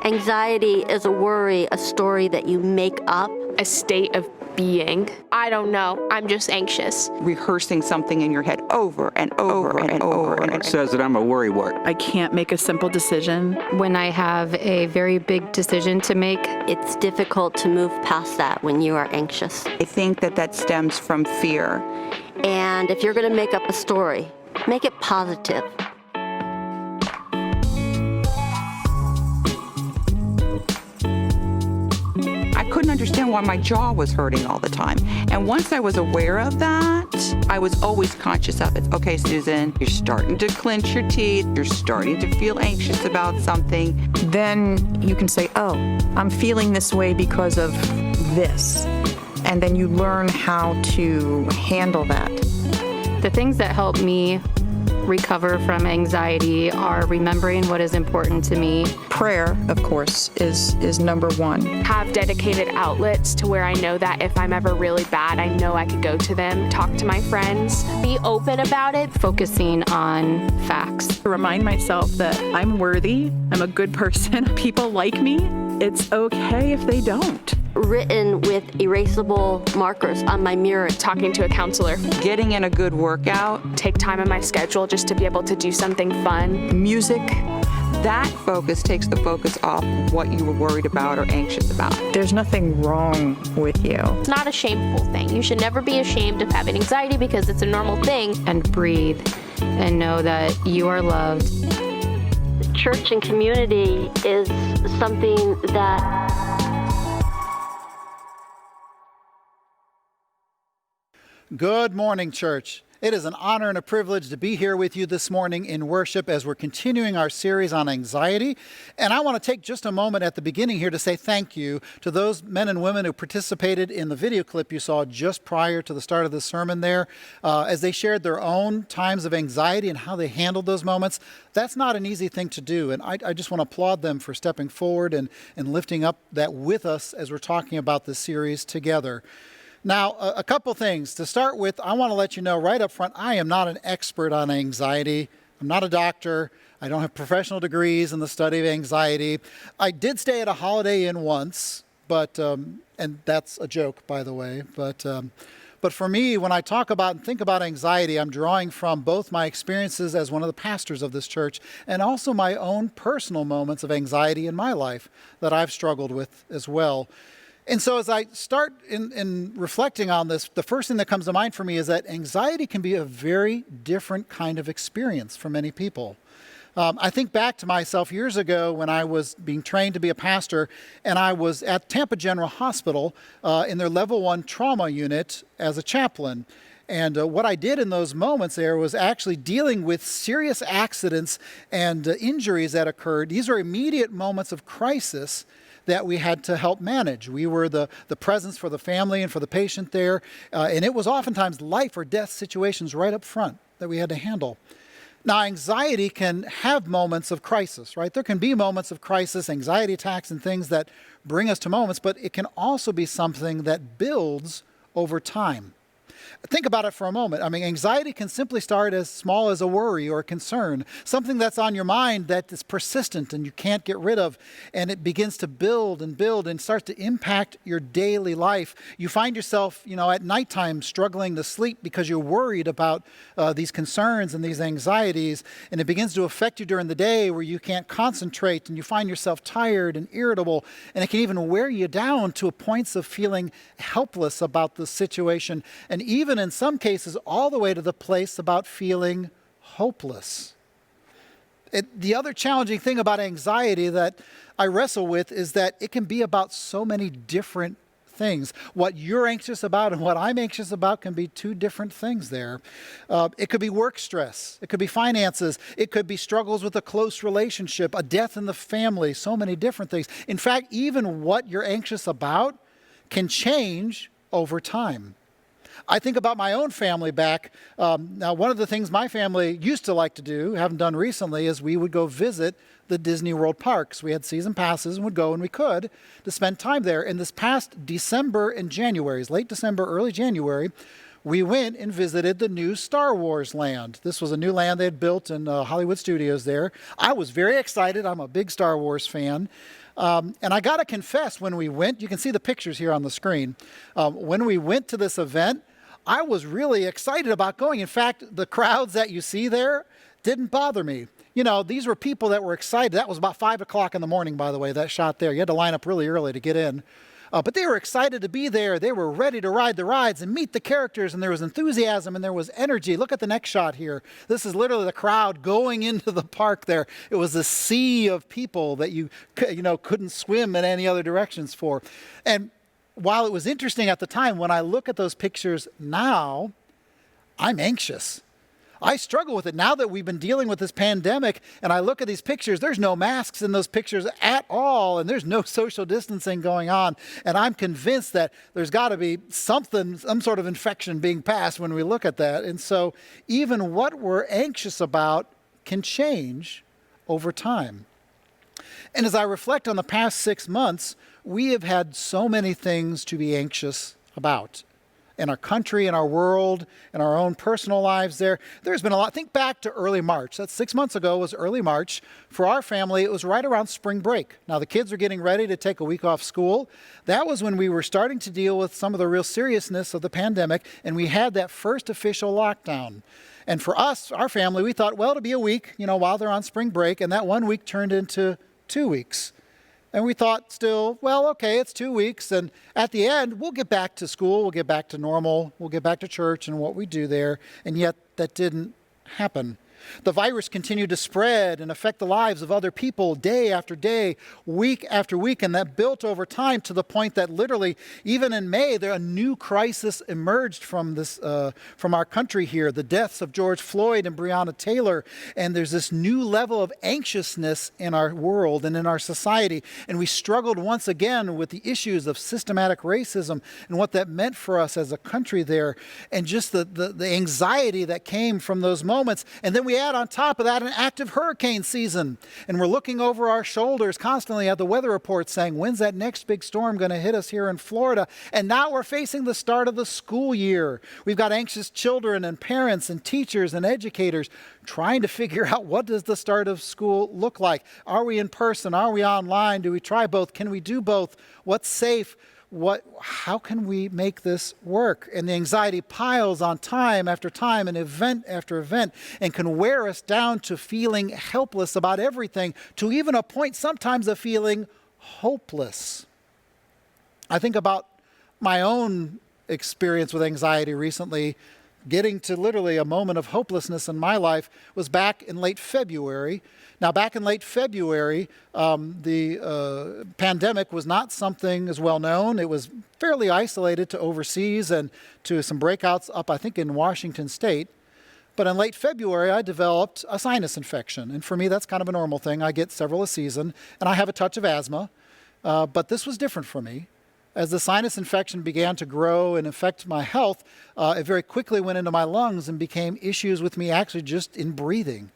Anxiety is a worry, a story that you make up. A state of being. I don't know. I'm just anxious. Rehearsing something in your head over and over and over. It says that I'm a worrywart. I can't make a simple decision. When I have a very big decision to make, It's difficult to move past that when you are anxious. I think that stems from fear. And if you're going to make up a story, make it positive. I couldn't understand why my jaw was hurting all the time. And once I was aware of that, I was always conscious of it. Okay, Susan, you're starting to clench your teeth. You're starting to feel anxious about something. Then you can say, oh, I'm feeling this way because of this. And then you learn how to handle that. the things that help me recover from anxiety are remembering what is important to me. Prayer, of course, is number one. Have dedicated outlets to where I know that if I'm ever really bad, I know I could go to them, talk to my friends, be open about it. Focusing on facts. Remind myself that I'm worthy, I'm a good person, people like me. It's okay if they don't. Written with erasable markers on my mirror. Talking to a counselor. Getting in a good workout. Take time in my schedule just to be able to do something fun. Music. That focus takes the focus off what you were worried about or anxious about. There's nothing wrong with you. It's not a shameful thing. You should never be ashamed of having anxiety because it's a normal thing. And breathe and know that you are loved. Church and community is something that Good morning, church. It is an honor and a privilege to be here with you this morning in worship as we're continuing our series on anxiety. And I want to take just a moment at the beginning here to say thank you to those men and women who participated in the video clip you saw just prior to the start of the sermon there, as they shared their own times of anxiety and how they handled those moments. That's not an easy thing to do. And I just want to applaud them for stepping forward and lifting up that with us as we're talking about this series together. Now, a couple things. To start with, I want to let you know right up front, I am not an expert on anxiety. I'm not a doctor. I don't have professional degrees in the study of anxiety. I did stay at a Holiday Inn once, but and that's a joke, by the way. But for me, when I talk about and think about anxiety, I'm drawing from both my experiences as one of the pastors of this church and also my own personal moments of anxiety in my life that I've struggled with as well. And so as I start in reflecting on this, the first thing that comes to mind for me is that anxiety can be a very different kind of experience for many people. I think back to myself years ago when I was being trained to be a pastor, and I was at Tampa General Hospital in their level 1 trauma unit as a chaplain. And what I did in those moments there was actually dealing with serious accidents and injuries that occurred. These are immediate moments of crisis that we had to help manage. We were the presence for the family and for the patient there, and it was oftentimes life or death situations right up front that we had to handle. Now, anxiety can have moments of crisis, right? There can be moments of crisis, anxiety attacks and things that bring us to moments, but it can also be something that builds over time. Think about it for a moment. I mean, anxiety can simply start as small as a worry or a concern, something that's on your mind that is persistent and you can't get rid of, and it begins to build and starts to impact your daily life. You find yourself, at nighttime struggling to sleep because you're worried about these concerns and these anxieties, and it begins to affect you during the day where you can't concentrate and you find yourself tired and irritable, and it can even wear you down to points of feeling helpless about the situation, and even in some cases, all the way to the place about feeling hopeless. The other challenging thing about anxiety that I wrestle with is that it can be about so many different things. What you're anxious about and what I'm anxious about can be two different things there. It could be work stress. It could be finances. It could be struggles with a close relationship, a death in the family, so many different things. In fact, even what you're anxious about can change over time. I think about my own family back. Now, one of the things my family used to like to do, haven't done recently, is we would go visit the Disney World parks. We had season passes and would go when we could to spend time there. And this past December and January, late December, early January, we went and visited the new Star Wars land. This was a new land they had built in Hollywood Studios there. I was very excited. I'm a big Star Wars fan. And I got to confess, when we went, you can see the pictures here on the screen. When we went to this event, I was really excited about going. In fact, the crowds that you see there didn't bother me. You know, these were people that were excited. That was about 5 o'clock in the morning, by the way, that shot there. You had to line up really early to get in. But they were excited to be there. They were ready to ride the rides and meet the characters, and there was enthusiasm and there was energy. Look at the next shot here. This is literally the crowd going into the park there. It was a sea of people that you couldn't swim in any other directions for. And while it was interesting at the time, when I look at those pictures now, I'm anxious. I struggle with it now that we've been dealing with this pandemic, and I look at these pictures, there's no masks in those pictures at all, and there's no social distancing going on, and I'm convinced that there's got to be some sort of infection being passed when we look at that. And so even what we're anxious about can change over time. And as I reflect on the past 6 months, we have had so many things to be anxious about. In our country, in our world, in our own personal lives there's been a lot. Think back to early March. That's 6 months ago was early March. For our family, it was right around spring break. Now, the kids were getting ready to take a week off school. That was when we were starting to deal with some of the real seriousness of the pandemic, and we had that first official lockdown. And for us, our family, we thought, well, it'll be a week, while they're on spring break, and that 1 week turned into 2 weeks. And we thought still, well, okay, it's 2 weeks, and at the end, we'll get back to school, we'll get back to normal, we'll get back to church and what we do there, and yet that didn't happen. The virus continued to spread and affect the lives of other people day after day, week after week, and that built over time to the point that literally, even in May, a new crisis emerged from our country here, the deaths of George Floyd and Breonna Taylor, and there's this new level of anxiousness in our world and in our society, and we struggled once again with the issues of systematic racism and what that meant for us as a country there, and just the anxiety that came from those moments. And then we add on top of that an active hurricane season. And we're looking over our shoulders constantly at the weather reports saying, when's that next big storm going to hit us here in Florida? And now we're facing the start of the school year. We've got anxious children and parents and teachers and educators trying to figure out, what does the start of school look like? Are we in person? Are we online? Do we try both? Can we do both? What's safe? How can we make this work? And the anxiety piles on time after time and event after event, and can wear us down to feeling helpless about everything, to even a point sometimes of feeling hopeless. I think about my own experience with anxiety recently. Getting to literally a moment of hopelessness in my life was back in late February. Now, back in late February, the pandemic was not something as well known. It was fairly isolated to overseas and to some breakouts up, I think, in Washington State. But in late February, I developed a sinus infection. And for me, that's kind of a normal thing. I get several a season, and I have a touch of asthma. But this was different for me. As the sinus infection began to grow and affect my health, it very quickly went into my lungs and became issues with me actually just in breathing.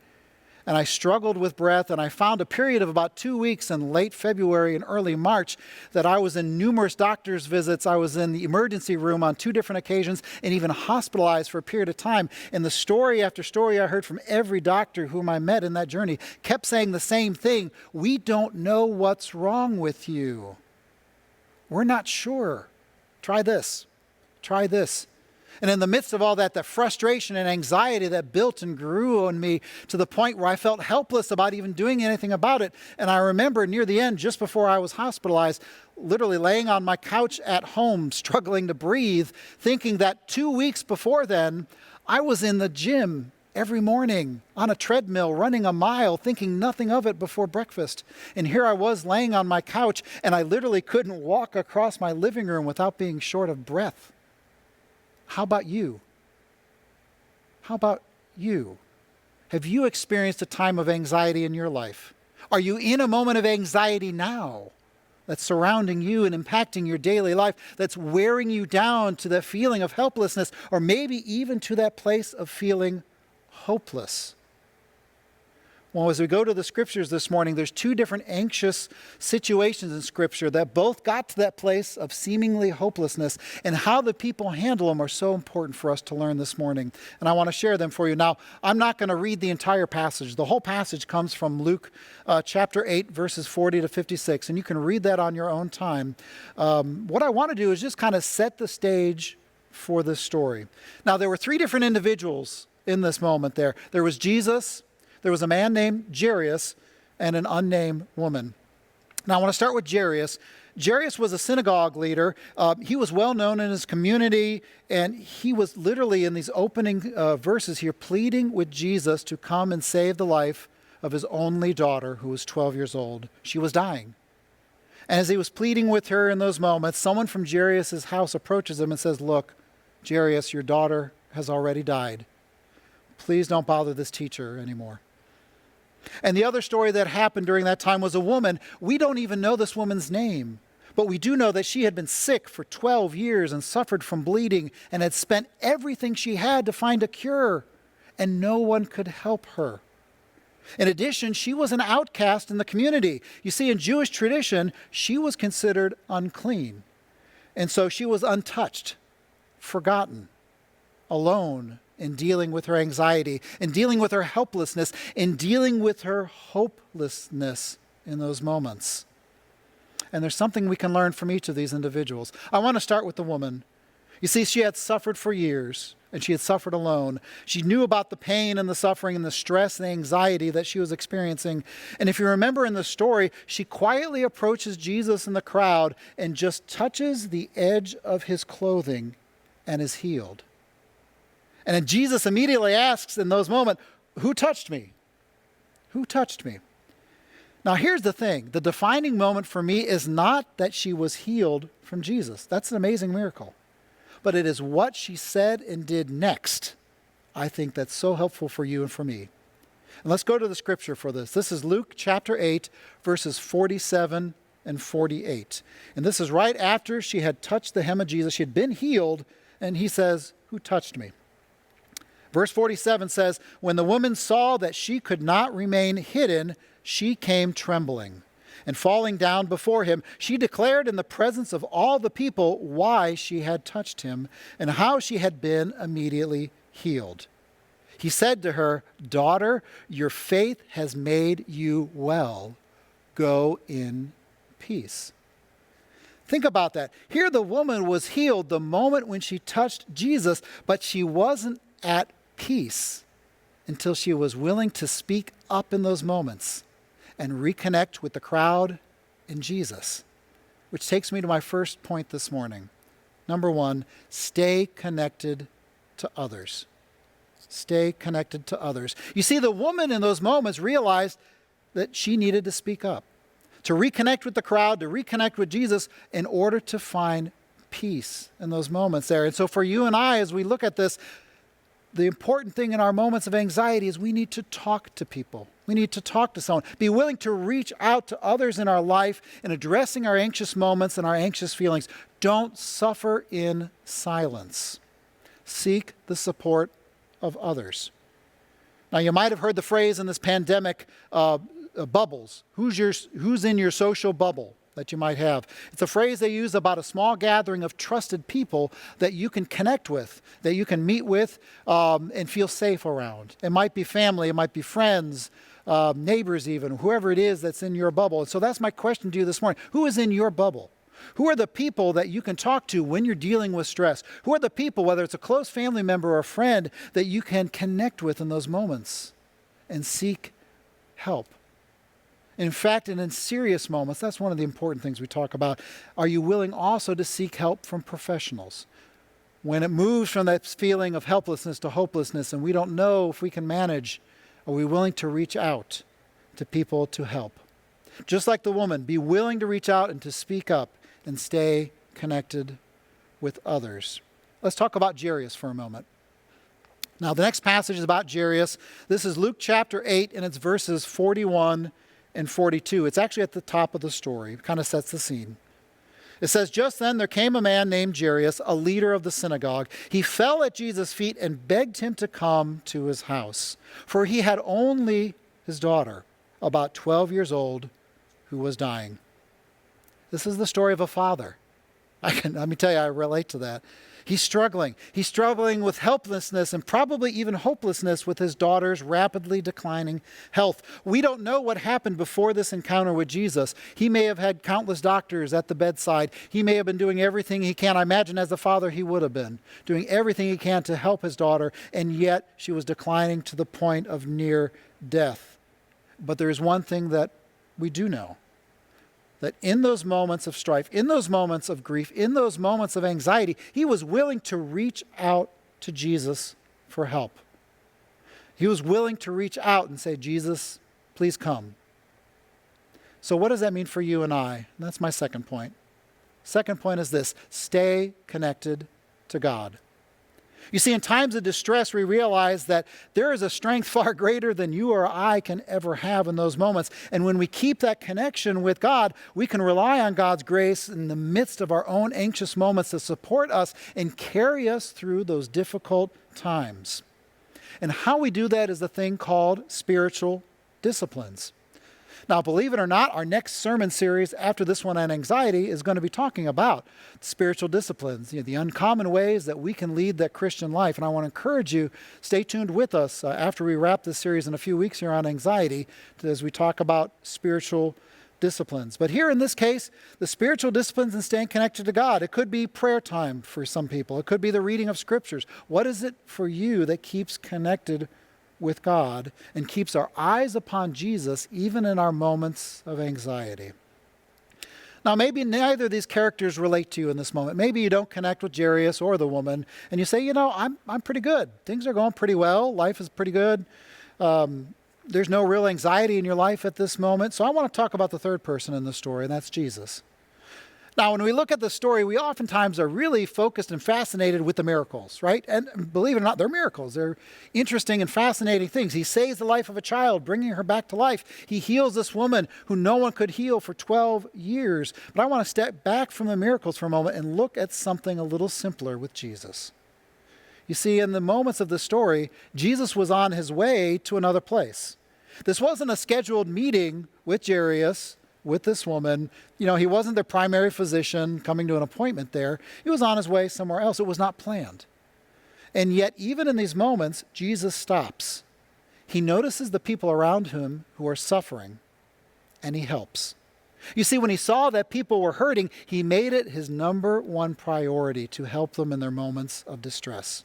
And I struggled with breath, and I found a period of about 2 weeks in late February and early March that I was in numerous doctor's visits. I was in the emergency room on 2 different occasions and even hospitalized for a period of time. And the story after story I heard from every doctor whom I met in that journey kept saying the same thing. We don't know what's wrong with you. We're not sure. Try this. Try this. And in the midst of all that, the frustration and anxiety that built and grew on me to the point where I felt helpless about even doing anything about it. And I remember near the end, just before I was hospitalized, literally laying on my couch at home, struggling to breathe, thinking that 2 weeks before then, I was in the gym every morning on a treadmill, running a mile, thinking nothing of it before breakfast. And here I was laying on my couch, and I literally couldn't walk across my living room without being short of breath. How about you? How about you? Have you experienced a time of anxiety in your life? Are you in a moment of anxiety now that's surrounding you and impacting your daily life, that's wearing you down to the feeling of helplessness, or maybe even to that place of feeling hopeless? Well, as we go to the scriptures this morning, there's two different anxious situations in scripture that both got to that place of seemingly hopelessness, and how the people handle them are so important for us to learn this morning. And I want to share them for you. Now, I'm not going to read the entire passage. The whole passage comes from Luke chapter 8, verses 40 to 56, and you can read that on your own time. What I want to do is just kind of set the stage for this story. Now, there were three different individuals in this moment there. There was Jesus, there was a man named Jairus, and an unnamed woman. Now, I want to start with Jairus. Jairus was a synagogue leader. He was well known in his community, and he was literally in these opening verses here pleading with Jesus to come and save the life of his only daughter, who was 12 years old. She was dying. And as he was pleading with her in those moments, someone from Jairus' house approaches him and says, "Look, Jairus, your daughter has already died. Please don't bother this teacher anymore." And the other story that happened during that time was a woman. We don't even know this woman's name, but we do know that she had been sick for 12 years and suffered from bleeding and had spent everything she had to find a cure, and no one could help her. In addition, she was an outcast in the community. You see, in Jewish tradition, she was considered unclean, and so she was untouched, forgotten, alone, in dealing with her anxiety, in dealing with her helplessness, in dealing with her hopelessness in those moments. And there's something we can learn from each of these individuals. I want to start with the woman. You see, she had suffered for years, and she had suffered alone. She knew about the pain and the suffering and the stress and the anxiety that she was experiencing. And if you remember in the story, she quietly approaches Jesus in the crowd and just touches the edge of his clothing and is healed. And then Jesus immediately asks in those moments, "Who touched me? Who touched me?" Now here's the thing. The defining moment for me is not that she was healed from Jesus. That's an amazing miracle. But it is what she said and did next. I think that's so helpful for you and for me. And let's go to the scripture for this. This is Luke chapter 8, verses 47 and 48. And this is right after she had touched the hem of Jesus. She had been healed, and he says, "Who touched me?" Verse 47 says, "When the woman saw that she could not remain hidden, she came trembling. And falling down before him, she declared in the presence of all the people why she had touched him and how she had been immediately healed. He said to her, 'Daughter, your faith has made you well. Go in peace.'" Think about that. Here the woman was healed the moment when she touched Jesus, but she wasn't at peace until she was willing to speak up in those moments and reconnect with the crowd and Jesus. Which takes me to my first point this morning. Number one, stay connected to others. Stay connected to others. You see, the woman in those moments realized that she needed to speak up, to reconnect with the crowd, to reconnect with Jesus in order to find peace in those moments there. And so for you and I, as we look at this, the important thing in our moments of anxiety is we need to talk to people. We need to talk to someone. Be willing to reach out to others in our life in addressing our anxious moments and our anxious feelings. Don't suffer in silence. Seek the support of others. Now, you might have heard the phrase in this pandemic, bubbles. Who's in your social bubble that you might have? It's a phrase they use about a small gathering of trusted people that you can connect with, that you can meet with and feel safe around. It might be family, it might be friends, neighbors even, whoever it is that's in your bubble. And so that's my question to you this morning. Who is in your bubble? Who are the people that you can talk to when you're dealing with stress? Who are the people, whether it's a close family member or a friend, that you can connect with in those moments and seek help? In fact, and in serious moments, that's one of the important things we talk about. Are you willing also to seek help from professionals? When it moves from that feeling of helplessness to hopelessness and we don't know if we can manage, are we willing to reach out to people to help? Just like the woman, be willing to reach out and to speak up and stay connected with others. Let's talk about Jairus for a moment. Now, the next passage is about Jairus. This is Luke chapter 8, and it's verses 41 and 42. It's actually at the top of the story. It kind of sets the scene. It says, "Just then there came a man named Jairus, a leader of the synagogue. He fell at Jesus' feet and begged him to come to his house, for he had only his daughter, about 12 years old, who was dying. This is the story of a father. Let me tell you, I relate to that. He's struggling. He's struggling with helplessness and probably even hopelessness with his daughter's rapidly declining health. We don't know what happened before this encounter with Jesus. He may have had countless doctors at the bedside. He may have been doing everything he can. I imagine as a father he would have been doing everything he can to help his daughter, and yet she was declining to the point of near death. But there is one thing that we do know. That in those moments of strife, in those moments of grief, in those moments of anxiety, he was willing to reach out to Jesus for help. He was willing to reach out and say, Jesus, please come. So what does that mean for you and I? And that's my second point. Second point is this: stay connected to God. You see, in times of distress, we realize that there is a strength far greater than you or I can ever have in those moments. And when we keep that connection with God, we can rely on God's grace in the midst of our own anxious moments to support us and carry us through those difficult times. And how we do that is the thing called spiritual disciplines. Now, believe it or not, our next sermon series after this one on anxiety is going to be talking about spiritual disciplines, the uncommon ways that we can lead that Christian life. And I want to encourage you, stay tuned with us after we wrap this series in a few weeks here on anxiety as we talk about spiritual disciplines. But here in this case, the spiritual disciplines and staying connected to God. It could be prayer time for some people. It could be the reading of scriptures. What is it for you that keeps connected with God and keeps our eyes upon Jesus even in our moments of anxiety? Now, maybe neither of these characters relate to you in this moment. Maybe you don't connect with Jairus or the woman, and you say, I'm pretty good. Things are going pretty well. Life is pretty good. There's no real anxiety in your life at this moment. So I want to talk about the third person in the story, and that's Jesus. Now, when we look at the story, we oftentimes are really focused and fascinated with the miracles, right? And believe it or not, they're miracles. They're interesting and fascinating things. He saves the life of a child, bringing her back to life. He heals this woman who no one could heal for 12 years. But I want to step back from the miracles for a moment and look at something a little simpler with Jesus. You see, in the moments of the story, Jesus was on his way to another place. This wasn't a scheduled meeting with Jairus, with this woman. He wasn't their primary physician coming to an appointment there. He was on his way somewhere else. It was not planned. And yet, even in these moments, Jesus stops. He notices the people around him who are suffering, and he helps. You see, when he saw that people were hurting, he made it his number one priority to help them in their moments of distress.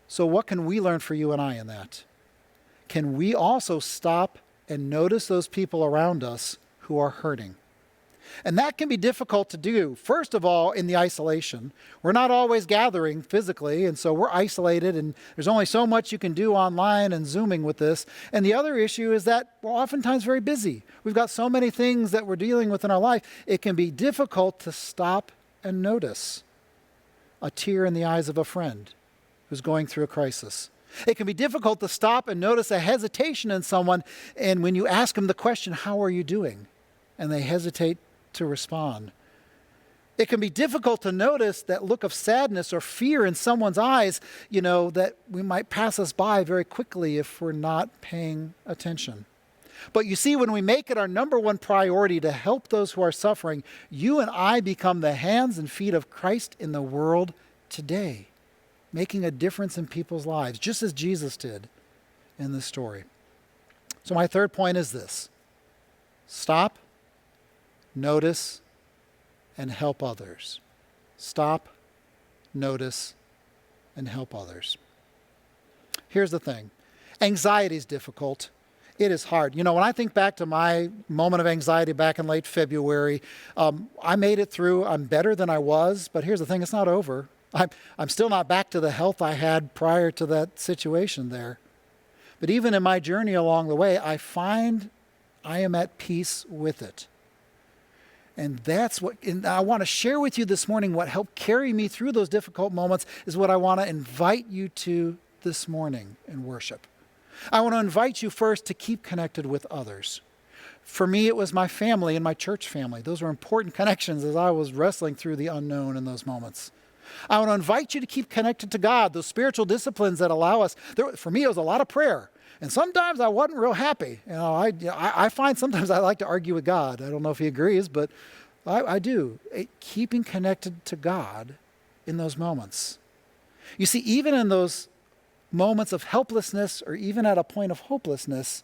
So what can we learn for you and I in that? Can we also stop and notice those people around us who are hurting? And that can be difficult to do. First of all, in the isolation. We're not always gathering physically, and so we're isolated, and there's only so much you can do online and Zooming with this. And the other issue is that we're oftentimes very busy. We've got so many things that we're dealing with in our life. It can be difficult to stop and notice a tear in the eyes of a friend who's going through a crisis. It can be difficult to stop and notice a hesitation in someone, and when you ask them the question, "How are you doing?" and they hesitate to respond. It can be difficult to notice that look of sadness or fear in someone's eyes, that we might pass us by very quickly if we're not paying attention. But you see, when we make it our number one priority to help those who are suffering, you and I become the hands and feet of Christ in the world today, making a difference in people's lives, just as Jesus did in this story. So my third point is this: stop, notice, and help others. Stop, notice, and help others. Here's the thing. Anxiety is difficult. It is hard. When I think back to my moment of anxiety back in late February, I made it through. I'm better than I was, but here's the thing. It's not over. I'm still not back to the health I had prior to that situation there. But even in my journey along the way, I find I am at peace with it. And and I want to share with you this morning what helped carry me through those difficult moments is what I want to invite you to this morning in worship. I want to invite you first to keep connected with others. For me, it was my family and my church family. Those were important connections as I was wrestling through the unknown in those moments. I want to invite you to keep connected to God, those spiritual disciplines that allow us. For me, it was a lot of prayer. And sometimes I wasn't real happy. I find sometimes I like to argue with God. I don't know if he agrees, but I do. Keeping connected to God in those moments. You see, even in those moments of helplessness or even at a point of hopelessness,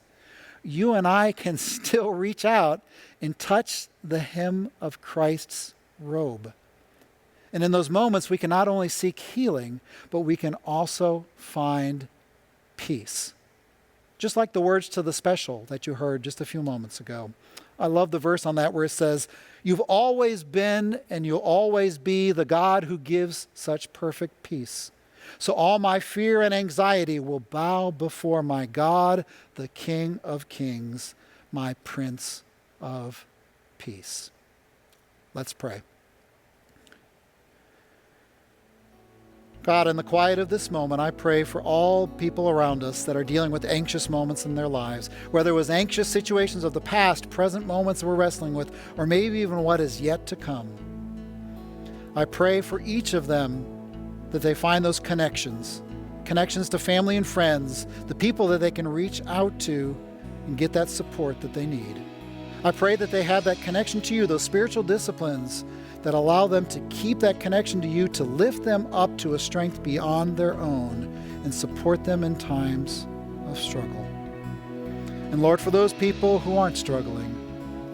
you and I can still reach out and touch the hem of Christ's robe. And in those moments, we can not only seek healing, but we can also find peace. Just like the words to the special that you heard just a few moments ago. I love the verse on that where it says, "You've always been and you'll always be the God who gives such perfect peace. So all my fear and anxiety will bow before my God, the King of Kings, my Prince of Peace." Let's pray. God, in the quiet of this moment, I pray for all people around us that are dealing with anxious moments in their lives, whether it was anxious situations of the past, present moments we're wrestling with, or maybe even what is yet to come. I pray for each of them that they find those connections to family and friends, the people that they can reach out to and get that support that they need. I pray that they have that connection to you, those spiritual disciplines that allow them to keep that connection to you, to lift them up to a strength beyond their own and support them in times of struggle. And Lord, for those people who aren't struggling,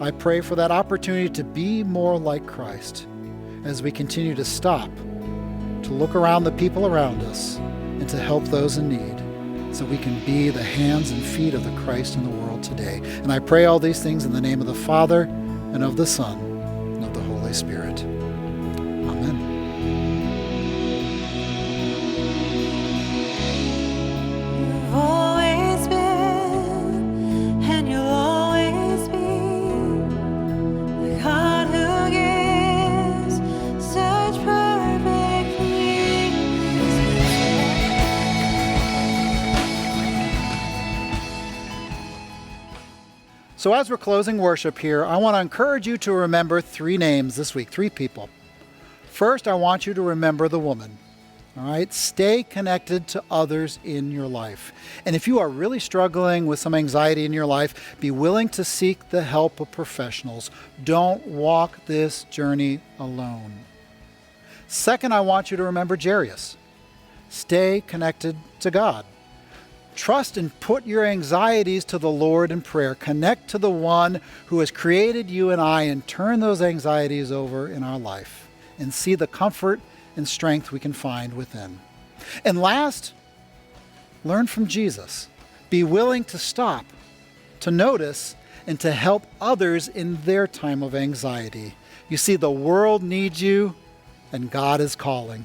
I pray for that opportunity to be more like Christ as we continue to stop, to look around the people around us and to help those in need so we can be the hands and feet of the Christ in the world today. And I pray all these things in the name of the Father and of the Son and of the Holy Spirit. Amen. You've always been, and you'll always be, the God who gives such perfect peace. So as we're closing worship here, I want to encourage you to remember 3 names this week, 3 people. First, I want you to remember the woman. All right? Stay connected to others in your life. And if you are really struggling with some anxiety in your life, be willing to seek the help of professionals. Don't walk this journey alone. Second, I want you to remember Jairus. Stay connected to God. Trust and put your anxieties to the Lord in prayer. Connect to the one who has created you and I and turn those anxieties over in our life and see the comfort and strength we can find within. And last, learn from Jesus. Be willing to stop, to notice, and to help others in their time of anxiety. You see, the world needs you and God is calling.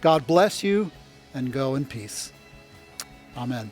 God bless you and go in peace. Amen.